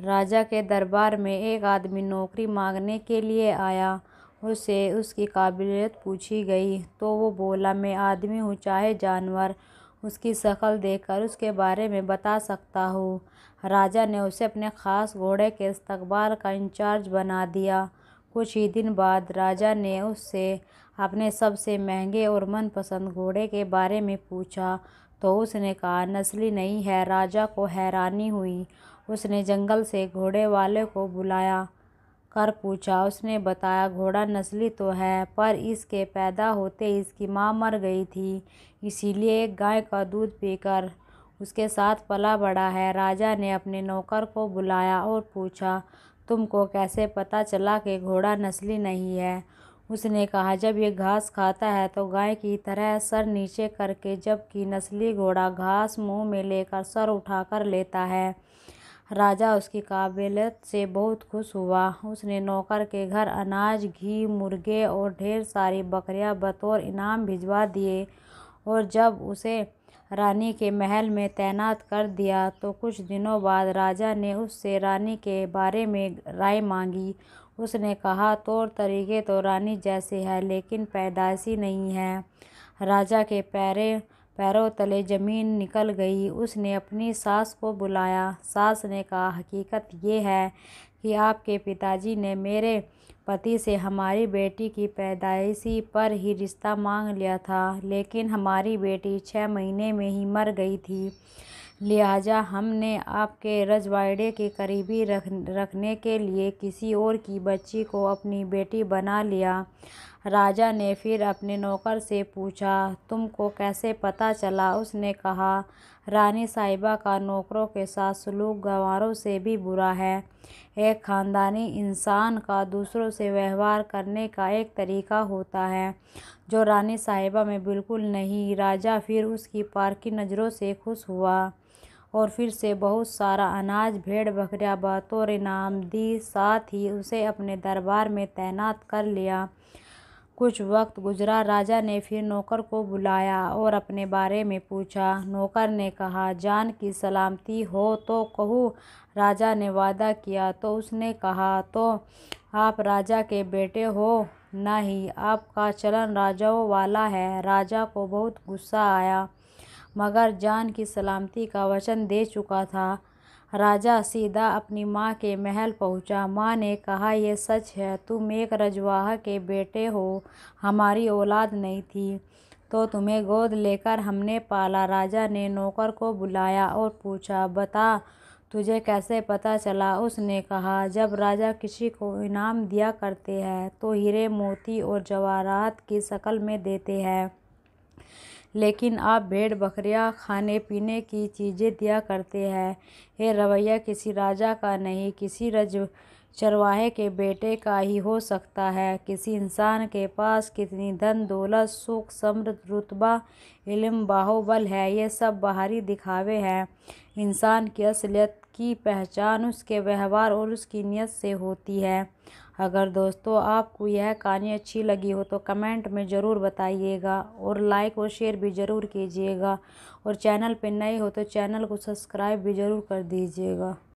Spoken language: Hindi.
राजा के दरबार में एक आदमी नौकरी मांगने के लिए आया। उससे उसकी काबिलियत पूछी गई तो वो बोला, मैं आदमी हूँ चाहे जानवर, उसकी शक्ल देखकर उसके बारे में बता सकता हूँ। राजा ने उसे अपने ख़ास घोड़े के इस्तकबाल का इंचार्ज बना दिया। कुछ ही दिन बाद राजा ने उससे अपने सबसे महंगे और मनपसंद घोड़े के बारे में पूछा तो उसने कहा, नस्ली नहीं है। राजा को हैरानी हुई। उसने जंगल से घोड़े वाले को बुलाया कर पूछा। उसने बताया, घोड़ा नस्ली तो है पर इसके पैदा होते इसकी माँ मर गई थी, इसीलिए एक गाय का दूध पीकर उसके साथ पला बड़ा है। राजा ने अपने नौकर को बुलाया और पूछा, तुमको कैसे पता चला कि घोड़ा नस्ली नहीं है? उसने कहा, जब ये घास खाता है तो गाय की तरह सर नीचे करके, जबकि नस्ली घोड़ा घास मुंह में लेकर सर उठाकर लेता है। राजा उसकी काबिलियत से बहुत खुश हुआ। उसने नौकर के घर अनाज, घी, मुर्गे और ढेर सारी बकरियां बतौर इनाम भिजवा दिए और जब उसे रानी के महल में तैनात कर दिया तो कुछ दिनों बाद राजा ने उससे रानी के बारे में राय मांगी। उसने कहा, तौर तरीके तो रानी जैसे हैं लेकिन पैदाइशी नहीं है। राजा के पैरों तले जमीन निकल गई। उसने अपनी सास को बुलाया। सास ने कहा, हकीकत ये है कि आपके पिताजी ने मेरे पति से हमारी बेटी की पैदाइशी पर ही रिश्ता मांग लिया था, लेकिन हमारी बेटी 6 महीने में ही मर गई थी। लिहाजा हमने आपके रजवाड़े के करीबी रखने के लिए किसी और की बच्ची को अपनी बेटी बना लिया। राजा ने फिर अपने नौकर से पूछा, तुमको कैसे पता चला? उसने कहा, रानी साहिबा का नौकरों के साथ सलूक गंवारों से भी बुरा है। एक ख़ानदानी इंसान का दूसरों से व्यवहार करने का एक तरीका होता है जो रानी साहिबा में बिल्कुल नहीं। राजा फिर उसकी पारखी नज़रों से खुश हुआ और फिर से बहुत सारा अनाज, भेड़ बकरियां बतौर इनाम दी। साथ ही उसे अपने दरबार में तैनात कर लिया। कुछ वक्त गुजरा। राजा ने फिर नौकर को बुलाया और अपने बारे में पूछा। नौकर ने कहा, जान की सलामती हो तो कहूँ। राजा ने वादा किया तो उसने कहा, तो आप राजा के बेटे हो? नहीं, आपका चलन राजाओं वाला है। राजा को बहुत गुस्सा आया मगर जान की सलामती का वचन दे चुका था। राजा सीधा अपनी माँ के महल पहुँचा। माँ ने कहा, यह सच है, तुम एक रजवाहा के बेटे हो, हमारी औलाद नहीं थी तो तुम्हें गोद लेकर हमने पाला। राजा ने नौकर को बुलाया और पूछा, बता तुझे कैसे पता चला? उसने कहा, जब राजा किसी को इनाम दिया करते हैं तो हीरे, मोती और जवाहरात की शक्ल में देते हैं, लेकिन आप भेड़ बकरियां, खाने पीने की चीज़ें दिया करते हैं। ये रवैया किसी राजा का नहीं, किसी चरवाहे के बेटे का ही हो सकता है। किसी इंसान के पास कितनी धन दौलत, सुख, समृद्ध, रुतबा, इल्म, बाहुबल है, ये सब बाहरी दिखावे हैं। इंसान की असलियत की पहचान उसके व्यवहार और उसकी नीयत से होती है। अगर दोस्तों आपको यह कहानी अच्छी लगी हो तो कमेंट में ज़रूर बताइएगा और लाइक और शेयर भी ज़रूर कीजिएगा और चैनल पर नए हो तो चैनल को सब्सक्राइब भी ज़रूर कर दीजिएगा।